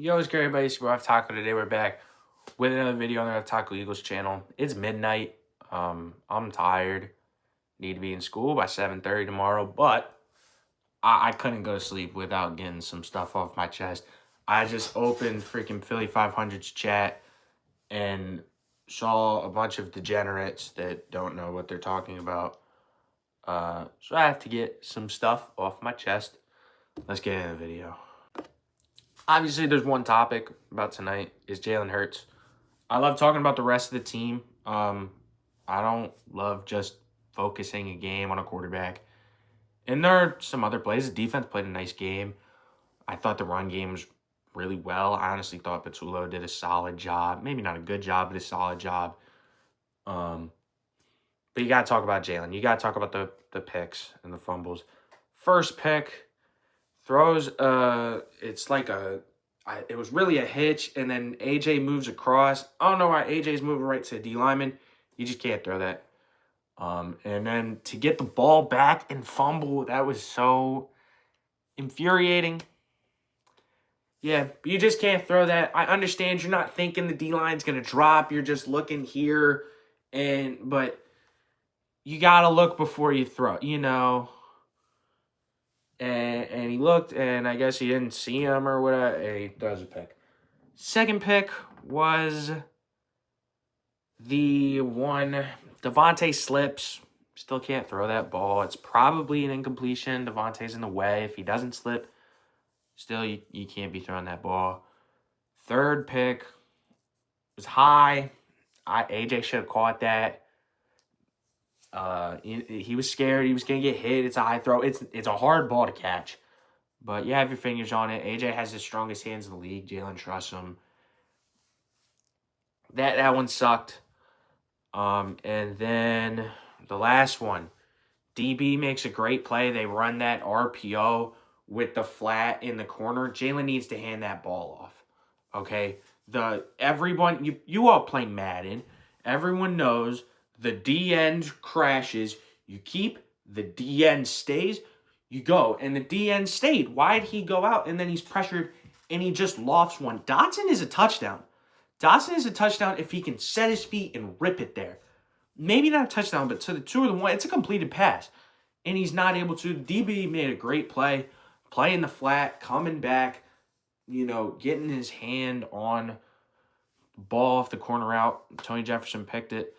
Yo, what's good, everybody? It's your boy Taco. Today we're back with another video on the Taco Eagles channel. It's midnight. I'm tired. Need to be in school by 7:30 tomorrow, but I couldn't go to sleep without getting some stuff off my chest. I just opened freaking Philly 500's chat and saw a bunch of degenerates that don't know what they're talking about. So I have to get some stuff off my chest. Let's get into the video. Obviously, there's one topic about tonight is Jalen Hurts. I love talking about the rest of the team. I don't love just focusing a game on a quarterback. And there are some other plays. The defense played a nice game. I thought the run game was really well. I honestly thought Patullo did a solid job. Maybe not a good job, but a solid job. But you got to talk about Jalen. You got to talk about the picks and the fumbles. First pick, throws, it's like it was really a hitch, and then AJ moves across. I don't know why AJ's moving right to the D lineman. You just can't throw that. And then to get the ball back and fumble, that was so infuriating. Yeah, but you just can't throw that. I understand you're not thinking the D line's gonna drop. You're just looking here, but you gotta look before you throw. And he looked, and I guess he didn't see him or whatever, and he throws a pick. Second pick was the one. Devontae slips. Still can't throw that ball. It's probably an incompletion. Devontae's in the way. If he doesn't slip, still you can't be throwing that ball. Third pick was high. AJ should have caught that. He was scared. He was going to get hit. It's a high throw. It's a hard ball to catch. But you have your fingers on it. AJ has the strongest hands in the league. Jalen trusts him. That one sucked. And then the last one. DB makes a great play. They run that RPO with the flat in the corner. Jalen needs to hand that ball off. Okay? Everyone, you all play Madden. Everyone knows the D end crashes. You keep, the D end stays, you go. And the D end stayed. Why'd he go out? And then he's pressured and he just lofts one. Dotson is a touchdown. Dotson is a touchdown if he can set his feet and rip it there. Maybe not a touchdown, but to the 2 or the 1, it's a completed pass. And he's not able to. DB made a great play, playing the flat, coming back, getting his hand on the ball off the corner route. Tony Jefferson picked it.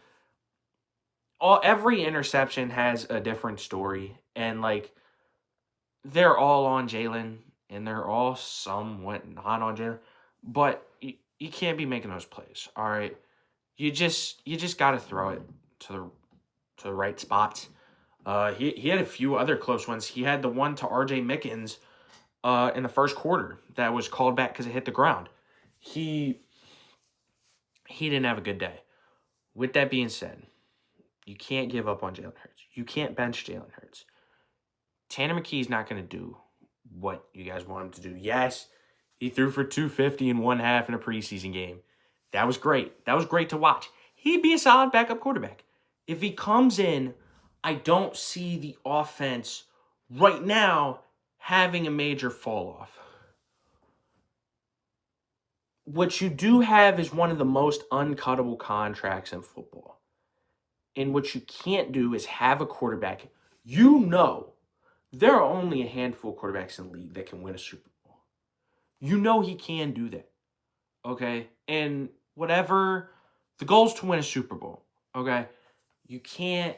Every interception has a different story. And, they're all on Jalen, and they're all somewhat not on Jalen. But you can't be making those plays, all right? You just got to throw it to the right spots. He had a few other close ones. He had the one to R.J. Mickens in the first quarter that was called back because it hit the ground. He didn't have a good day. With that being said, you can't give up on Jalen Hurts. You can't bench Jalen Hurts. Tanner McKee's not going to do what you guys want him to do. Yes, he threw for 250 in one half in a preseason game. That was great. That was great to watch. He'd be a solid backup quarterback. If he comes in, I don't see the offense right now having a major fall off. What you do have is one of the most uncuttable contracts in football. And what you can't do is have a quarterback. There are only a handful of quarterbacks in the league that can win a Super Bowl. He can do that. Okay? And whatever, the goal is to win a Super Bowl. Okay? You can't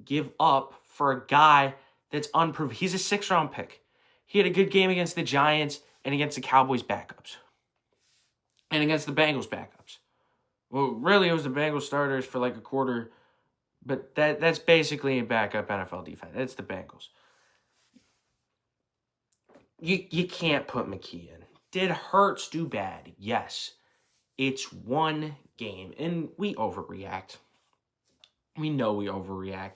give up for a guy that's unproven. He's a 6th-round pick. He had a good game against the Giants and against the Cowboys backups. And against the Bengals backups. Well, really, it was the Bengals starters for a quarter. But that's basically a backup NFL defense. It's the Bengals. You can't put McKee in. Did Hurts do bad? Yes. It's one game. And we overreact. We know we overreact.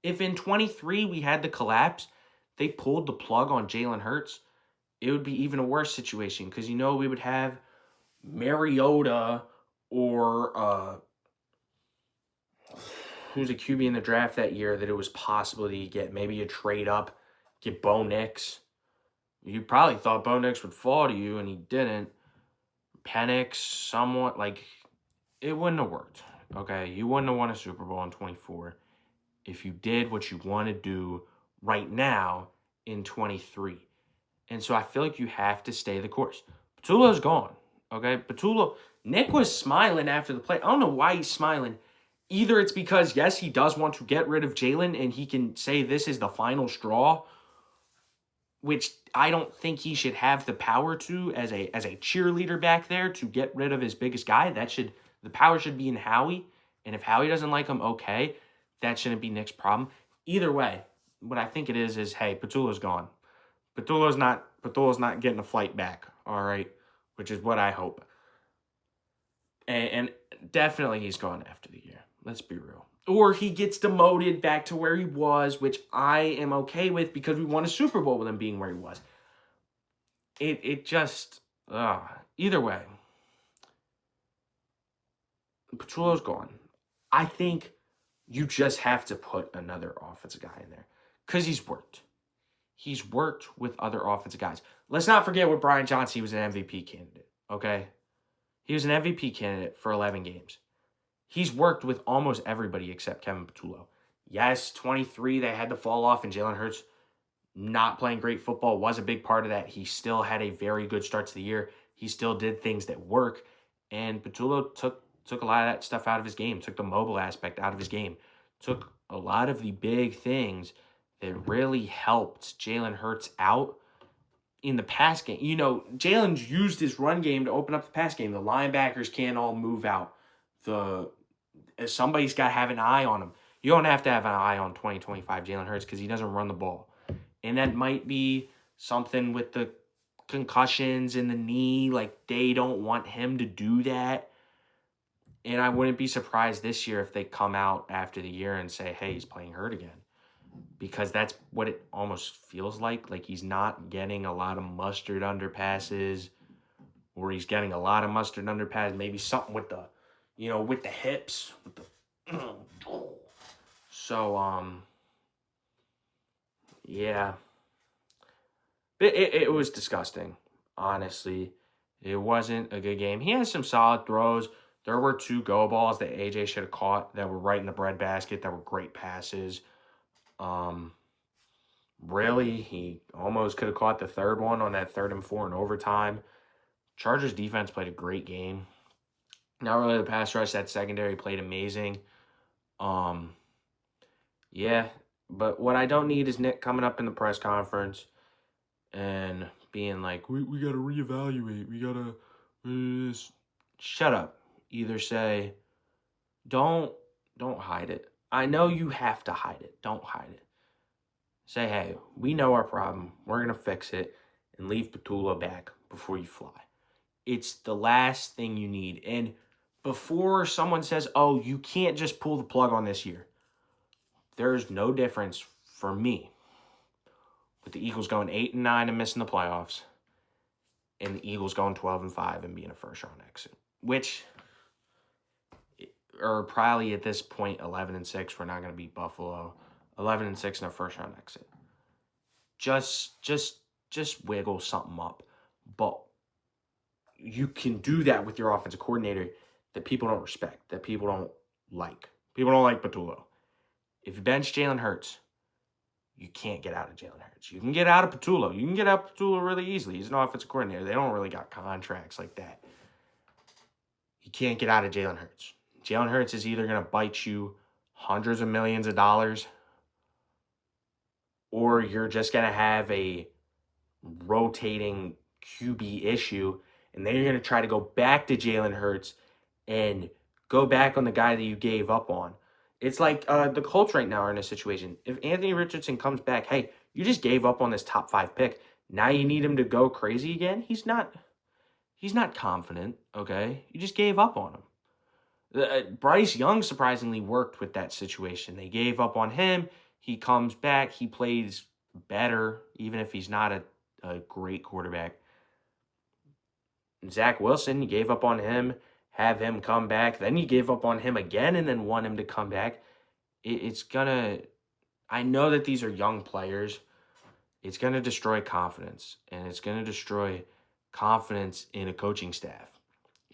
If in 23 we had the collapse, they pulled the plug on Jalen Hurts, it would be even a worse situation. Because we would have Mariota or who's a QB in the draft that year that it was possible that you get maybe a trade up, get Bo Nix. You probably thought Bo Nix would fall to you, and he didn't. Penix, somewhat, like, it wouldn't have worked, okay? You wouldn't have won a Super Bowl in 24 if you did what you want to do right now in 23. And so I feel like you have to stay the course. Petulo's gone, okay? Nick was smiling after the play. I don't know why he's smiling. Either it's because, yes, he does want to get rid of Jalen and he can say this is the final straw, which I don't think he should have the power to as a cheerleader back there to get rid of his biggest guy. The power should be in Howie. And if Howie doesn't like him, okay, that shouldn't be Nick's problem. Either way, what I think it is hey, Petulo's gone. Petulo's not getting a flight back, all right, which is what I hope. And definitely he's gone after the year. Let's be real. Or he gets demoted back to where he was, which I am okay with because we won a Super Bowl with him being where he was. It just, either way, Petulo's gone. I think you just have to put another offensive guy in there because he's worked. He's worked with other offensive guys. Let's not forget with Brian Johnson, he was an MVP candidate, okay? He was an MVP candidate for 11 games. He's worked with almost everybody except Kevin Petulo. Yes, 23, they had to fall off, and Jalen Hurts not playing great football was a big part of that. He still had a very good start to the year. He still did things that work, and Petulo took a lot of that stuff out of his game, took the mobile aspect out of his game, took a lot of the big things that really helped Jalen Hurts out in the pass game. You know, Jalen's used his run game to open up the pass game. The linebackers can't all move out. Somebody's got to have an eye on him. You don't have to have an eye on 2025 Jalen Hurts because he doesn't run the ball. And that might be something with the concussions in the knee. Like, they don't want him to do that. And I wouldn't be surprised this year if they come out after the year and say, hey, he's playing hurt again. Because that's what it almost feels like. Like, he's not getting a lot of mustard under passes. Or he's getting a lot of mustard under passes. Maybe something with the, with the hips. So, yeah. It was disgusting, honestly. It wasn't a good game. He had some solid throws. There were 2 go balls that AJ should have caught that were right in the breadbasket that were great passes. Really, he almost could have caught the third one on that 3rd and 4 in overtime. Chargers defense played a great game. Not really the pass rush. That secondary played amazing. Yeah, but what I don't need is Nick coming up in the press conference and being like, we got to reevaluate. We got to shut up. Either say, don't hide it. I know you have to hide it. Don't hide it. Say, hey, we know our problem. We're going to fix it and leave Petulo back before you fly. It's the last thing you need. And before someone says, oh, you can't just pull the plug on this year, there's no difference for me with the Eagles going 8-9 and missing the playoffs and the Eagles going 12-5 and being a first-round exit, which are probably at this point 11-6. We're not going to beat Buffalo. 11-6 in a first-round exit. Just wiggle something up. But you can do that with your offensive coordinator that people don't respect, that people don't like. People don't like Petulo. If you bench Jalen Hurts, you can't get out of Jalen Hurts. You can get out of Petulo. You can get out of Petulo really easily. He's an offensive coordinator. They don't really got contracts like that. You can't get out of Jalen Hurts. Jalen Hurts is either going to bite you hundreds of millions of dollars, or you're just going to have a rotating QB issue, and then you're going to try to go back to Jalen Hurts and go back on the guy that you gave up on. It's like the Colts right now are in a situation. If Anthony Richardson comes back, hey, you just gave up on this top 5 pick. Now you need him to go crazy again? He's not confident, okay? You just gave up on him. Bryce Young surprisingly worked with that situation. They gave up on him. He comes back. He plays better, even if he's not a great quarterback. Zach Wilson, you gave up on him, have him come back. Then you gave up on him again and then want him to come back. I know that these are young players. It's going to destroy confidence, and it's going to destroy confidence in a coaching staff.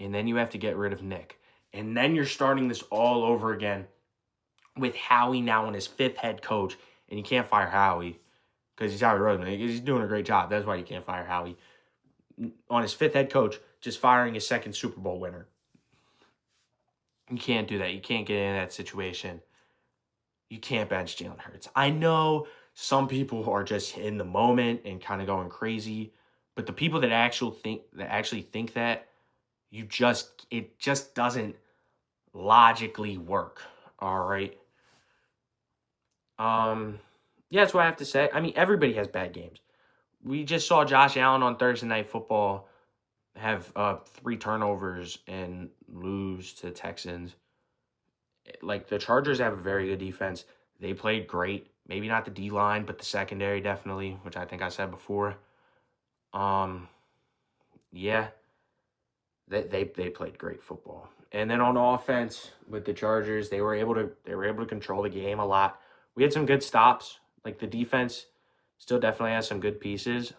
and then you have to get rid of Nick. And then you're starting this all over again with Howie now in his 5th head coach, and you can't fire Howie because he's Howie Roseman. He's doing a great job. That's why you can't fire Howie. On his 5th head coach, just firing his 2nd Super Bowl winner. You can't do that. You can't get in that situation. You can't bench Jalen Hurts. I know some people are just in the moment and kind of going crazy, but the people that actually think that, it just doesn't logically work. All right. Yeah, that's what I have to say. I mean, everybody has bad games. We just saw Josh Allen on Thursday Night Football have 3 turnovers and lose to the Texans. Like, the Chargers have a very good defense. They played great. Maybe not the D-line, but the secondary definitely, which I think I said before. Yeah, they played great football. And then on offense with the Chargers, they were able to control the game a lot. We had some good stops. Like, the defense still definitely has some good pieces.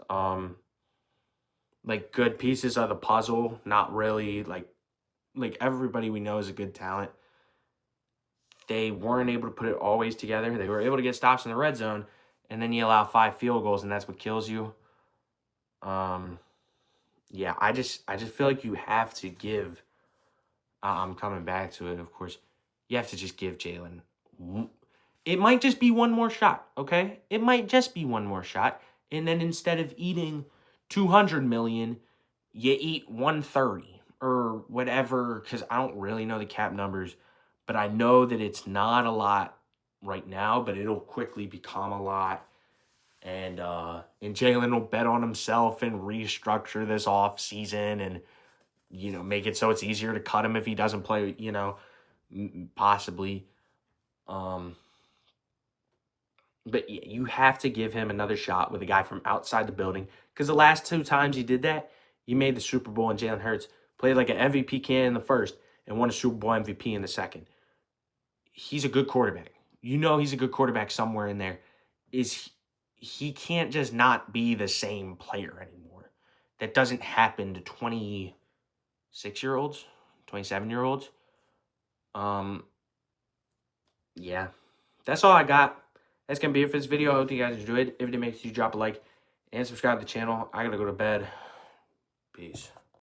Like, good pieces of the puzzle, not really like everybody we know is a good talent. They weren't able to put it always together. They were able to get stops in the red zone, and then you allow 5 field goals, and that's what kills you. Yeah, I just feel like you have to give. I'm coming back to it, of course. You have to just give Jalen. It might just be one more shot, okay? It might just be one more shot, and then instead of eating $200 million, you eat 130 or whatever. Because I don't really know the cap numbers, but I know that it's not a lot right now, but it'll quickly become a lot. And Jalen will bet on himself and restructure this off season and, make it so it's easier to cut him if he doesn't play, possibly. But yeah, you have to give him another shot with a guy from outside the building, because the last 2 times he did that, he made the Super Bowl, and Jalen Hurts played like an MVP candidate in the first and won a Super Bowl MVP in the second. He's a good quarterback. He's a good quarterback somewhere in there. He can't just not be the same player anymore. That doesn't happen to 26-year-olds, 27-year-olds. Yeah. That's all I got. That's going to be it for this video. I hope you guys enjoyed. If it did, make sure you drop a like and subscribe to the channel. I got to go to bed. Peace.